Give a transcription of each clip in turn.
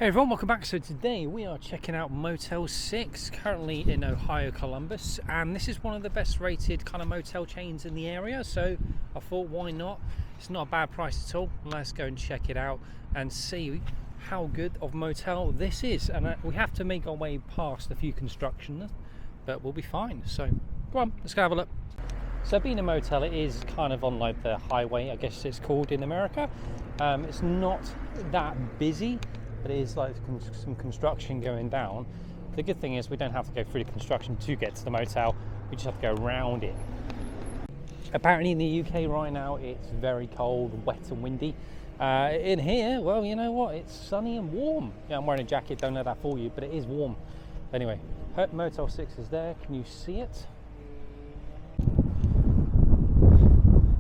Hey everyone, welcome back. So today we are checking out Motel 6, currently in Ohio, Columbus, and this is one of the best rated kind of motel chains in the area, so I thought why not. It's not a bad price at all. Let's go and check it out and see how good of motel this is. And we have to make our way past a few construction, but we'll be fine. So go on, let's go have a look. So being a motel, it is kind of on like the highway, I guess it's called in America. It's not that busy, but it is like some construction going down. The good thing is we don't have to go through the construction to get to the motel, we just have to go around it. Apparently in the UK right now it's very cold, wet and windy. In here, well, you know what, it's sunny and warm. Yeah, I'm wearing a jacket, don't know that for you, but it is warm. Anyway, Motel 6 is there, can you see it?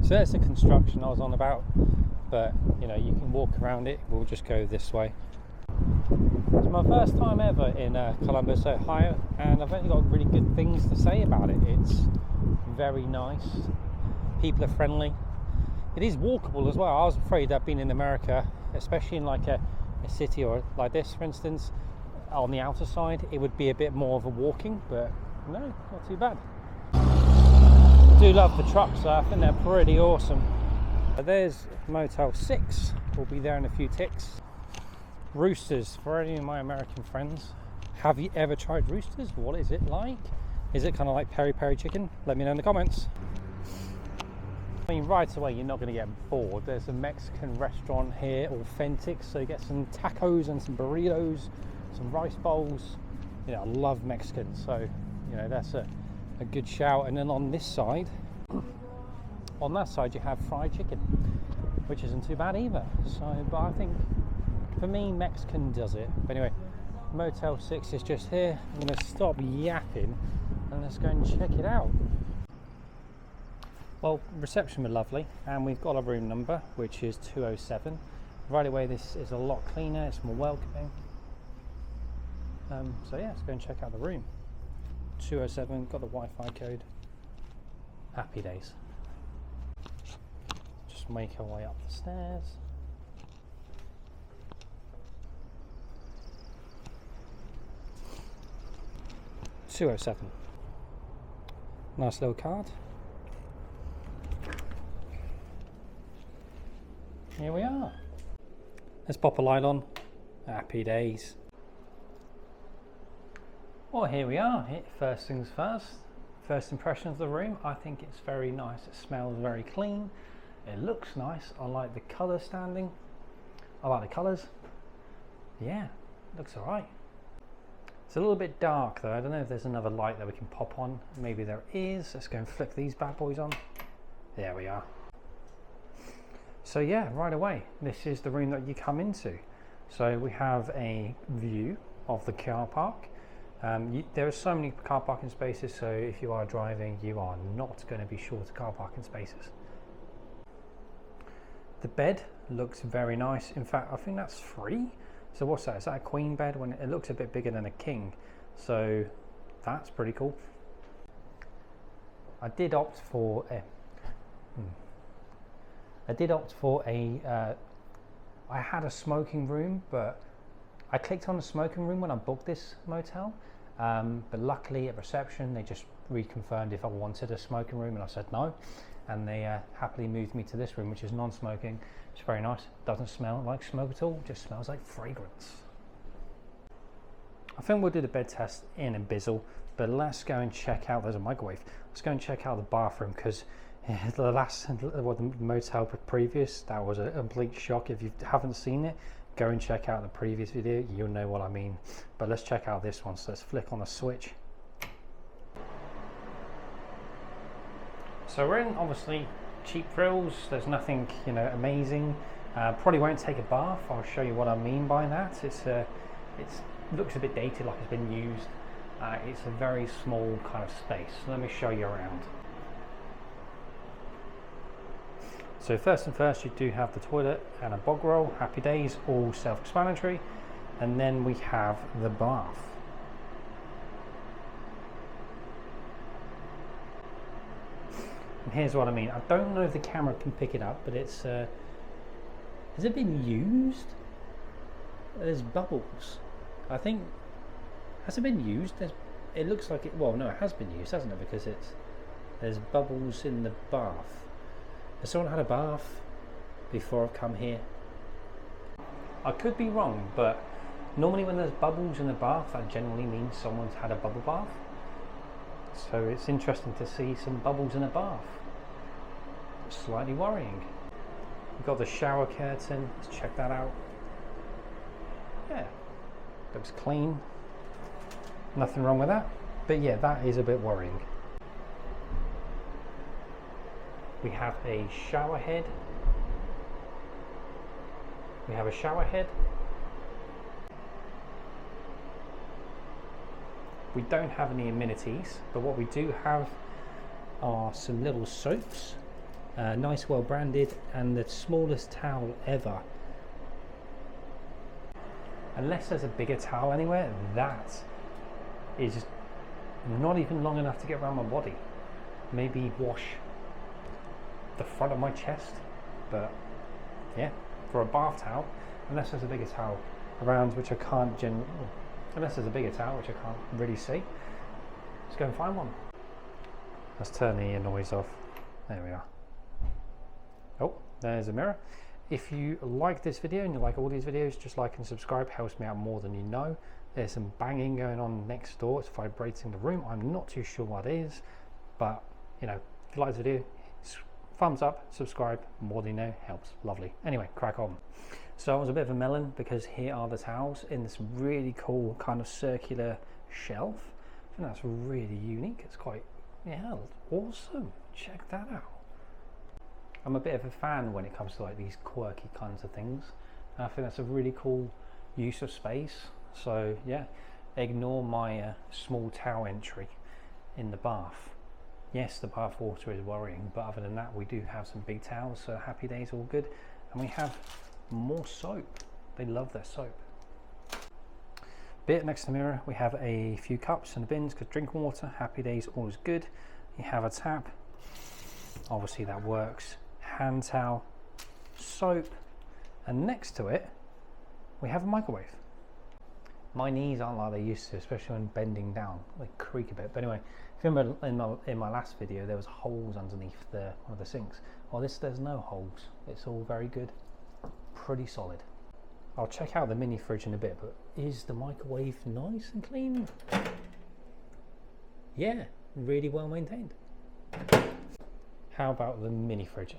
So there's the construction I was on about, but you know, you can walk around it. We'll just go this way. It's my first time ever in Columbus, Ohio, and I've only got really good things to say about it. It's very nice, people are friendly, it is walkable as well. I was afraid that being in America, especially in like a city or like this for instance, on the outer side, it would be a bit more of a walking, but no, not too bad. I do love the trucks though, I think they're pretty awesome. There's Motel 6, we'll be there in a few ticks. Roosters, for any of my American friends, have you ever tried roosters? What is it like? Is it kind of like peri peri chicken? Let me know in the comments. I mean, right away you're not going to get bored. There's a Mexican restaurant here, authentic, so you get some tacos and some burritos, some rice bowls. You know, I love Mexican, so you know, that's a good shout. And then on this side, on that side you have fried chicken, which isn't too bad either. So, but I think for me, Mexican does it. But anyway, Motel 6 is just here. I'm going to stop yapping and let's go and check it out. Well, reception were lovely, and we've got a room number, which is 207. Right away, this is a lot cleaner, it's more welcoming. So yeah, let's go and check out the room. 207, got the Wi-Fi code. Happy days. Just make our way up the stairs. $207. Nice little card. Here we are. Let's pop a light on. Happy days. Well, here we are. First things first. First impression of the room. I think it's very nice. It smells very clean. It looks nice. I like the colour standing. I like the colours. Yeah, looks alright. It's a little bit dark though. I don't know if there's another light that we can pop on. Maybe there is. Let's go and flick these bad boys on. There we are. So yeah, right away, this is the room that you come into. So we have a view of the car park. There are so many car parking spaces, so if you are driving, you are not going to be short of car parking spaces. The bed looks very nice. In fact, I think that's free. So what's that? Is that a queen bed? When it looks a bit bigger than a king, so that's pretty cool. I did opt for a. I had a smoking room, but I clicked on the smoking room when I booked this motel. But luckily at reception they just reconfirmed if I wanted a smoking room, and I said no, and they happily moved me to this room, which is non-smoking. It's very nice. Doesn't smell like smoke at all, just smells like fragrance. I think we'll do the bed test in a bizzle, but let's go and check out, there's a microwave. Let's go and check out the bathroom, because the motel previous, that was a complete shock. If you haven't seen it, go and check out the previous video, you'll know what I mean. But let's check out this one. So let's flick on the switch. So we're in obviously cheap thrills. There's nothing, you know, amazing. Probably won't take a bath. I'll show you what I mean by that. It looks a bit dated, like it's been used. It's a very small kind of space. So let me show you around. So first and first, you do have the toilet and a bog roll. Happy days, all self-explanatory. And then we have the bath. And here's what I mean. I don't know if the camera can pick it up, but it's has it been used? there's bubbles. I think, has it been used? It looks like it, well no, it has been used, hasn't it? Because there's bubbles in the bath. Has someone had a bath before I've come here? I could be wrong, but normally when there's bubbles in the bath, that generally means someone's had a bubble bath. So it's interesting to see some bubbles in a bath. Slightly worrying. We've got the shower curtain, let's check that out. Yeah, looks clean. Nothing wrong with that. But yeah, that is a bit worrying. We have a shower head. We have a shower head. We don't have any amenities, but what we do have are some little soaps, nice, well branded, and the smallest towel ever. Unless there's a bigger towel anywhere, that is not even long enough to get around my body. Maybe wash the front of my chest, but yeah, for a bath towel, unless there's a bigger towel around, which I can't generally. Unless there's a bigger towel, which I can't really see. Let's go and find one. Let's turn the noise off. There we are. Oh, there's a mirror. If you like this video and you like all these videos, just like and subscribe, helps me out more than you know. There's some banging going on next door. It's vibrating the room. I'm not too sure what it is, but you know, if you like this video, thumbs up, subscribe, more than you know, helps. Lovely. Anyway, crack on. So I was a bit of a melon because here are the towels in this really cool kind of circular shelf. I think that's really unique. It's quite, yeah, awesome. Check that out. I'm a bit of a fan when it comes to like these quirky kinds of things. And I think that's a really cool use of space. So yeah, ignore my small towel entry in the bath. Yes, the bath water is worrying, but other than that, we do have some big towels, so happy days, all good. And we have more soap. They love their soap. Bit next to the mirror, we have a few cups and bins because drinking water, happy days, all is good. You have a tap, obviously that works. Hand towel, soap, and next to it, we have a microwave. My knees aren't like they used to, especially when bending down. They creak a bit. But anyway, if you remember in my last video, there was holes underneath one of the sinks. Well, there's no holes. It's all very good, pretty solid. I'll check out the mini fridge in a bit, but is the microwave nice and clean? Yeah, really well maintained. How about the mini fridge?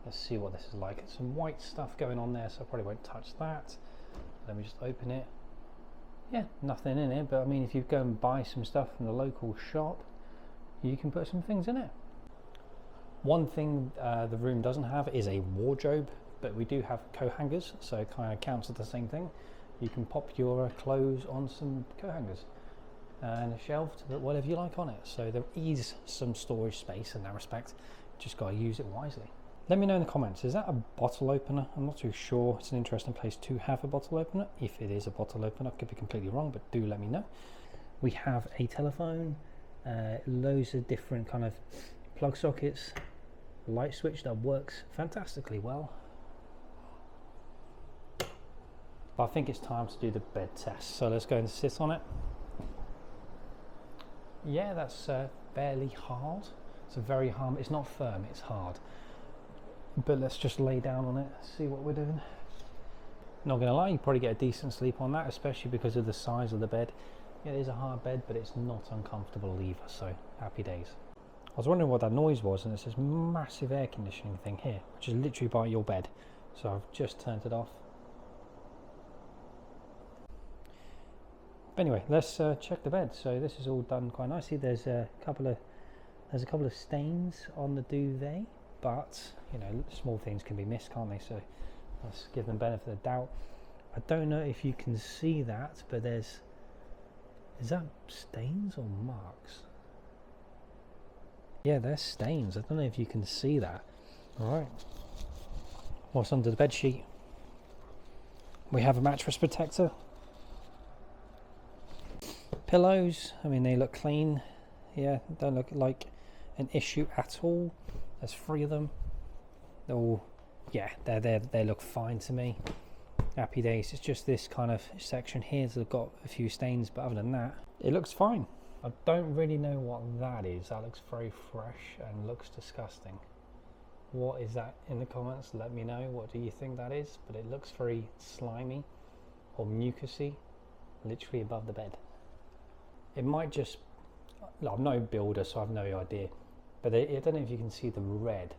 Let's see what this is like. Some white stuff going on there, so I probably won't touch that. Let me just open it. Yeah, nothing in it, but I mean, if you go and buy some stuff from the local shop, you can put some things in it. One thing the room doesn't have is a wardrobe, but we do have co-hangers, so it kind of counts as the same thing. You can pop your clothes on some co-hangers and a shelf to put whatever you like on it. So there is some storage space in that respect. Just got to use it wisely. Let me know in the comments, is that a bottle opener? I'm not too sure. It's an interesting place to have a bottle opener. If it is a bottle opener, I could be completely wrong, but do let me know. We have a telephone, loads of different kind of plug sockets, light switch that works fantastically well. But I think it's time to do the bed test. So let's go and sit on it. Yeah, that's fairly hard. It's a very hard, it's not firm, it's hard. But let's just lay down on it, see what we're doing. Not gonna lie, you probably get a decent sleep on that, especially because of the size of the bed. It is a hard bed, but it's not uncomfortable either, so happy days. I was wondering what that noise was, and it's this massive air conditioning thing here, which is literally by your bed. So I've just turned it off. But anyway, let's check the bed. So this is all done quite nicely. There's a couple of stains on the duvet, but you know, small things can be missed, can't they? So let's give them benefit of the doubt. I don't know if you can see that, but is that stains or marks? Yeah, they're stains. I don't know if you can see that. All right. What's under the bed sheet? We have a mattress protector. Pillows, I mean, they look clean. Yeah, don't look like an issue at all. There's 3 of them. They're all, yeah, they look fine to me. happy days. It's just this kind of section here that's got a few stains, but other than that, it looks fine. I don't really know what that is. That looks very fresh and looks disgusting. What is that in the comments? Let me know. What do you think that is? But it looks very slimy or mucousy, literally above the bed. It might just, I'm no builder, so I have no idea. But I don't know if you can see the red.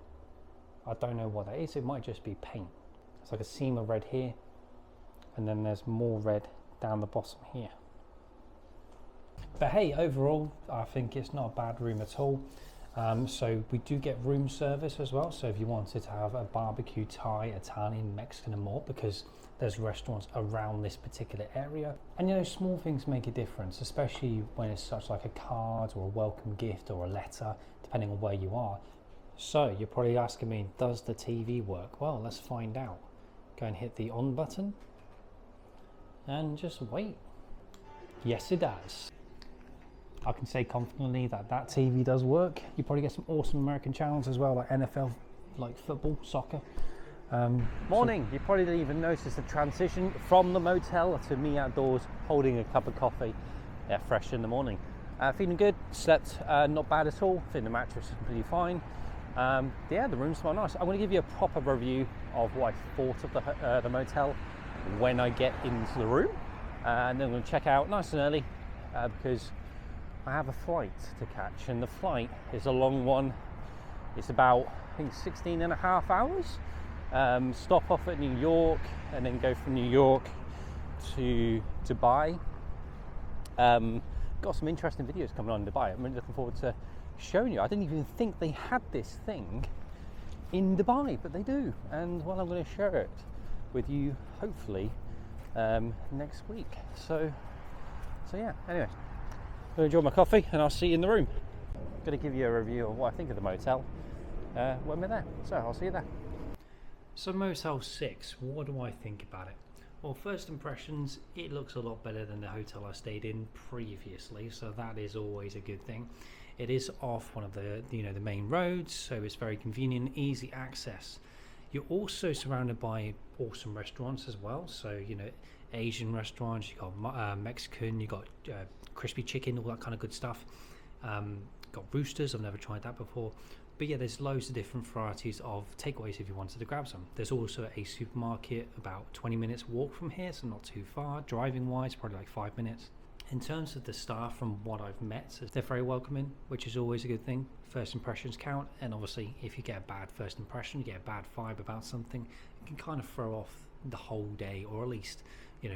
I don't know what that is. It might just be paint. It's like a seam of red here, and then there's more red down the bottom here. But hey, overall, I think it's not a bad room at all. So we do get room service as well. So if you wanted to have a barbecue, Thai, Italian, Mexican and more, because there's restaurants around this particular area. And you know, small things make a difference, especially when it's such like a card or a welcome gift or a letter, depending on where you are. So you're probably asking me, does the TV work? Well, let's find out. Go and hit the on button and just wait. Yes, it does. I can say confidently that that TV does work. You probably get some awesome American channels as well, like NFL, like football, soccer. Morning. You probably didn't even notice the transition from the motel to me outdoors holding a cup of coffee. Yeah, fresh in the morning. Feeling good, slept not bad at all. Think the mattress is pretty fine. Yeah, the room's quite nice. I'm going to give you a proper review of what I thought of the motel when I get into the room. And then I'm going to check out nice and early because I have a flight to catch, and the flight is a long one. It's about, I think, 16 and a half hours. Stop off at New York and then go from New York to Dubai. Got some interesting videos coming on in Dubai. I'm really looking forward to showing you. I didn't even think they had this thing in Dubai, but they do. And well, I'm going to share it with you hopefully next week. So yeah, anyway, I'm going to enjoy my coffee and I'll see you in the room. I'm going to give you a review of what I think of the motel when we're there. So I'll see you there. So Motel 6, what do I think about it? Well, first impressions, it looks a lot better than the hotel I stayed in previously, so that is always a good thing. It is off one of the the main roads, so it's very convenient, easy access. You're also surrounded by awesome restaurants as well, so Asian restaurants, you got Mexican, you got crispy chicken, all that kind of good stuff. Got roosters, I've never tried that before. But yeah, there's loads of different varieties of takeaways if you wanted to grab some. There's also a supermarket about 20 minutes walk from here, so not too far. Driving wise, probably like 5 minutes. In terms of the staff, from what I've met, they're very welcoming, which is always a good thing. First impressions count, and obviously if you get a bad first impression, you get a bad vibe about something, it can kind of throw off the whole day, or at least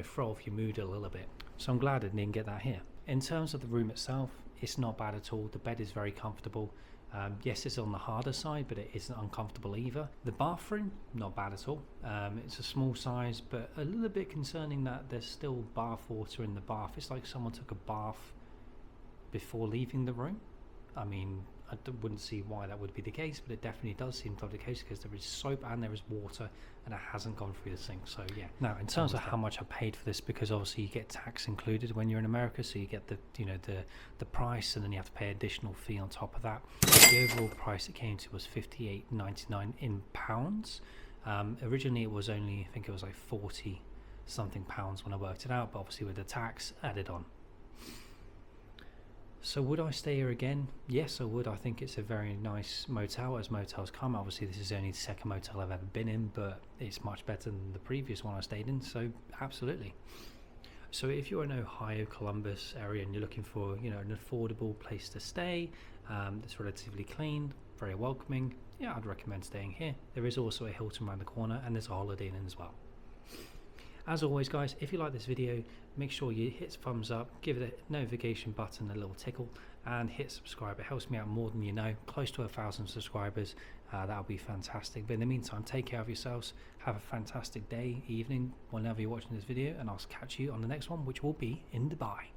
throw off your mood a little bit. So I'm glad I didn't get that here. In terms of the room itself, it's not bad at all. The bed is very comfortable. Yes, it's on the harder side, but it isn't uncomfortable either. The bathroom, not bad at all. It's a small size, but a little bit concerning that there's still bath water in the bath. It's like someone took a bath before leaving the room. I mean, I wouldn't see why that would be the case, but it definitely does seem to be the case because there is soap and there is water and it hasn't gone through the sink. So yeah. Now, in terms of how much I paid for this, because obviously you get tax included when you're in America, so you get the price and then you have to pay additional fee on top of that. The overall price it came to was $58.99 in pounds. Originally it was only, I think it was like 40 something pounds when I worked it out, but obviously with the tax added on. So would I stay here again? Yes, I would. I think it's a very nice motel as motels come. Obviously this is only the second motel I've ever been in, but it's much better than the previous one I stayed in, so absolutely. So if you're in Ohio, Columbus area and you're looking for an affordable place to stay that's relatively clean, very welcoming, yeah, I'd recommend staying here. There is also a Hilton around the corner and there's a Holiday Inn as well. As always guys, if you like this video, make sure you hit thumbs up, give it a notification button a little tickle, and hit subscribe. It helps me out more than you know. Close to 1,000 subscribers, that'll be fantastic. But in the meantime, take care of yourselves, have a fantastic day, evening, whenever you're watching this video, and I'll catch you on the next one, which will be in Dubai.